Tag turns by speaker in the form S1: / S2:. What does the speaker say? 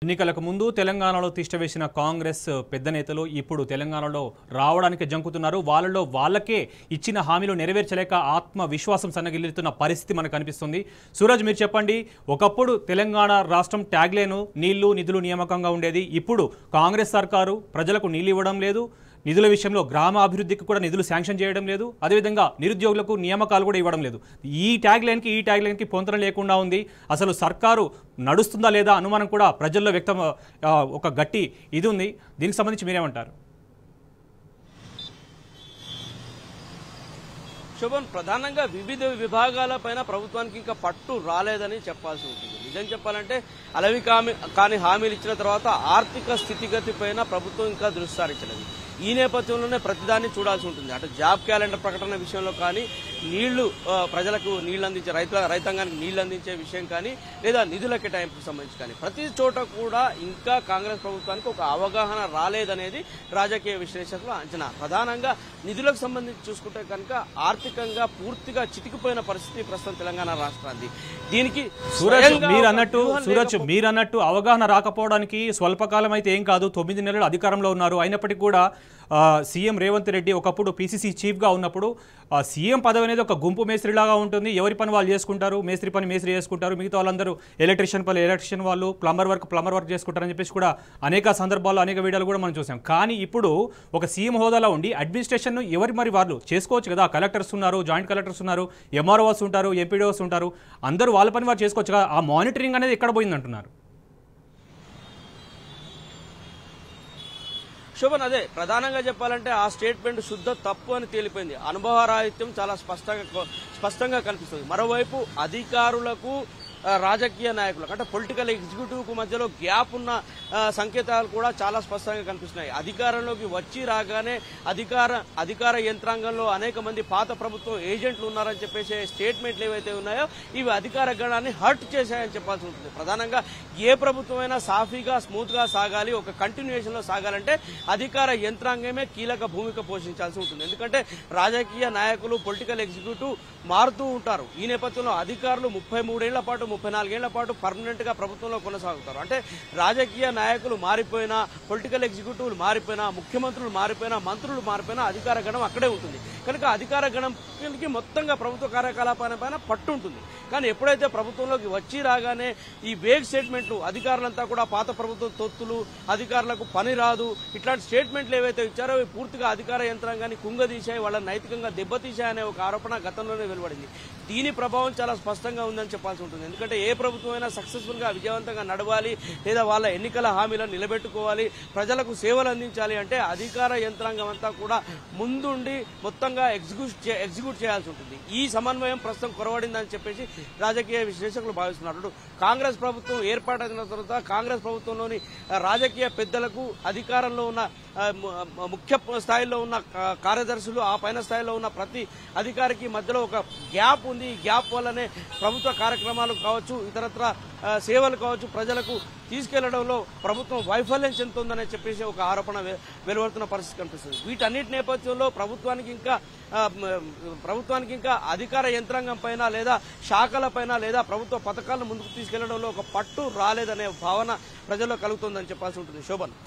S1: ఎన్నికలకు ముందు తెలంగాణలో తిష్టవేసిన కాంగ్రెస్ పెద్ద నేతలు ఇప్పుడు తెలంగాణలో రావడానికి జంకుతున్నారు. వాళ్ళకే ఇచ్చిన హామీలు నెరవేర్చలేక ఆత్మవిశ్వాసం సన్నగిల్లుతున్న పరిస్థితి మనకు కనిపిస్తుంది. సూరజ్, మీరు చెప్పండి, ఒకప్పుడు తెలంగాణ రాష్ట్రం ట్యాగ్లైన్ నీళ్లు నిధులు నియామకంగా ఉండేది. ఇప్పుడు కాంగ్రెస్ సర్కారు ప్రజలకు నీళ్లు ఇవ్వడం లేదు, నిధుల విషయంలో గ్రామ అభివృద్ధికి కూడా నిధులు శాంక్షన్ చేయడం లేదు, అదేవిధంగా నిరుద్యోగులకు నియామకాలు కూడా ఇవ్వడం లేదు. ఈ ట్యాగ్లైన్కి పొంతన లేకుండా ఉంది. అసలు సర్కారు నడుస్తుందా లేదా అనుమానం కూడా ప్రజల్లో వ్యక్తం ఒక గట్టి ఇది ఉంది. దీనికి సంబంధించి మీరేమంటారు?
S2: శోభన్, ప్రధానంగా వివిధ విభాగాలపైన ప్రభుత్వానికి ఇంకా పట్టు రాలేదని చెప్పాల్సి ఉంటుంది. నిజం చెప్పాలంటే అలవి కాని హామీలు ఇచ్చిన తర్వాత ఆర్థిక స్థితిగతి పైన ప్రభుత్వం ఇంకా దృష్టి సారించలేదు. ఈ నేపథ్యంలోనే ప్రతిదాన్ని చూడాల్సి ఉంటుంది. అటు జాబ్ క్యాలెండర్ ప్రకటన విషయంలో కానీ, నీళ్లు ప్రజలకు నీళ్లు అందించే రైతాంగానికి నీళ్లు అందించే విషయం కానీ, లేదా నిధుల కేటాయింపుకు సంబంధించి కానీ ప్రతి చోట కూడా ఇంకా కాంగ్రెస్ ప్రభుత్వానికి ఒక అవగాహన రాలేదనేది రాజకీయ విశ్లేషకుల అంచనా. ప్రధానంగా నిధులకు సంబంధించి చూసుకుంటే కనుక ఆర్థికంగా పూర్తిగా చితికిపోయిన పరిస్థితి ప్రస్తుతం తెలంగాణ రాష్ట్రానికి. దీనికి
S1: మీరన్నట్టు అవగాహన రాకపోవడానికి స్వల్పకాలం అయితే ఏం కాదు, 9 నెలలు అధికారంలో ఉన్నారు. అయినప్పటికీ కూడా సీఎం రేవంత్ రెడ్డి ఒకప్పుడు పీసీసీ చీఫ్గా ఉన్నప్పుడు సీఎం పదవి అనేది ఒక గుంపు మేస్త్రిలాగా ఉంటుంది. ఎవరి పని వాళ్ళు చేసుకుంటారు, మేస్త్రి పని మేస్త్రి చేసుకుంటారు, మిగతా వాళ్ళందరూ ఎలక్ట్రీషియన్ వాళ్ళు ప్లంబర్ వర్క్ చేసుకుంటారని చెప్పేసి కూడా అనేక సందర్భాల్లో అనేక వీడియోలు కూడా మనం చూసాం. కానీ ఇప్పుడు ఒక సీఎం హోదాలో ఉండి అడ్మినిస్ట్రేషన్ ఎవరి వాళ్ళు చేసుకోవచ్చు కదా. కలెక్టర్స్ ఉన్నారు, జాయింట్ కలెక్టర్స్ ఉన్నారు, ఎంఆర్ఓస్ ఉంటారు, ఎంపీడీఓస్ ఉంటారు, అందరూ వాళ్ళ పని వారు చేసుకోవచ్చు కదా. ఆ మానిటరింగ్ అనేది ఎక్కడ పోయిందంటున్నారు?
S2: శోభన్, అదే ప్రధానంగా చెప్పాలంటే ఆ స్టేట్మెంట్ శుద్ధ తప్పు అని తేలిపోయింది. అనుభవరాహిత్యం చాలా స్పష్టంగా కనిపిస్తుంది. మరోవైపు అధికారులకు రాజకీయ నాయకులకు అంటే పొలిటికల్ ఎగ్జిక్యూటివ్ కు మధ్యలో గ్యాప్ ఉన్న సంకేతాలు కూడా చాలా స్పష్టంగా కనిపిస్తున్నాయి. అధికారంలోకి వచ్చి రాగానే అధికార యంత్రాంగంలో అనేక మంది పాత ప్రభుత్వం ఏజెంట్లు ఉన్నారని చెప్పేసి స్టేట్మెంట్లు ఏవైతే ఉన్నాయో ఇవి అధికార గణాన్ని హర్ట్ చేశాయని చెప్పాల్సి ఉంటుంది. ప్రధానంగా ఏ ప్రభుత్వమైనా సాఫీగా స్మూత్ గా సాగాలి, ఒక కంటిన్యూయేషన్ లో సాగాలంటే అధికార యంత్రాంగమే కీలక భూమిక పోషించాల్సి ఉంటుంది. ఎందుకంటే రాజకీయ నాయకులు పొలిటికల్ ఎగ్జిక్యూటివ్ మారుతూ ఉంటారు. ఈ నేపథ్యంలో అధికారులు 33 ఏళ్ల పాటు 34 ఏళ్ల పాటు పర్మనెంట్ గా ప్రభుత్వంలో కొనసాగుతారు. అంటే రాజకీయ నాయకులు మారిపోయినా, పొలిటికల్ ఎగ్జిక్యూటివ్లు మారిపోయినా, ముఖ్యమంత్రులు మారిపోయినా, మంత్రులు మారిపోయినా అధికార గణం అక్కడే ఉంటుంది. కనుక అధికార గణంకి మొత్తంగా ప్రభుత్వ కార్యకలాపాలపైన పట్టు ఉంటుంది. కానీ ఎప్పుడైతే ప్రభుత్వంలోకి వచ్చి రాగానే ఈ వేగ్ స్టేట్మెంట్లు, అధికారులంతా కూడా పాత ప్రభుత్వ తొత్తులు, అధికారులకు పని రాదు, ఇట్లాంటి స్టేట్మెంట్లు ఏవైతే ఇచ్చారో అవి పూర్తిగా అధికార యంత్రాంగాన్ని కుంగదీశాయి, వాళ్ళని నైతికంగా దెబ్బతీశాయనే ఒక ఆరోపణ గతంలోనే వెలువడింది. దీని ప్రభావం చాలా స్పష్టంగా ఉందని చెప్పాల్సి ఉంటుంది. ఎందుకంటే ఏ ప్రభుత్వం అయినా సక్సెస్ఫుల్ గా విజయవంతంగా నడవాలి, లేదా వాళ్ళ ఎన్నికల హామీలను నిలబెట్టుకోవాలి, ప్రజలకు సేవలు అందించాలి అంటే అధికార యంత్రాంగం అంతా కూడా ముందుండి మొత్తంగా ఎగ్జిక్యూట్ చేయాల్సి ఉంటుంది. ఈ సమన్వయం ప్రస్తుతం కొరవడిందని చెప్పేసి రాజకీయ విశ్లేషకులు భావిస్తున్నారు. కాంగ్రెస్ ప్రభుత్వం ఏర్పాటైన తర్వాత కాంగ్రెస్ ప్రభుత్వంలోని రాజకీయ పెద్దలకు, అధికారంలో ఉన్న ముఖ్య స్థాయిలో ఉన్న కార్యదర్శులు, ఆ పైన స్థాయిలో ఉన్న ప్రతి అధికారికి మధ్యలో ఒక గ్యాప్ ఉంది. ఈ గ్యాప్ వల్లనే ప్రభుత్వ కార్యక్రమాలు కావచ్చు, ఇతరత్ర సేవలు కావచ్చు ప్రజలకు తీసుకెళ్లడంలో ప్రభుత్వం వైఫల్యం చెందుతుందని చెప్పేసి ఒక ఆరోపణ వెలువడుతున్న పరిస్థితి కనిపిస్తుంది. వీటన్నిటి నేపథ్యంలో ప్రభుత్వానికి ఇంకా అధికార యంత్రాంగం పైన, లేదా శాఖల పైన, లేదా ప్రభుత్వ పథకాలను ముందుకు తీసుకెళ్లడంలో ఒక పట్టు రాలేదనే భావన ప్రజల్లో కలుగుతుందని చెప్పాల్సి ఉంటుంది. శోభన్.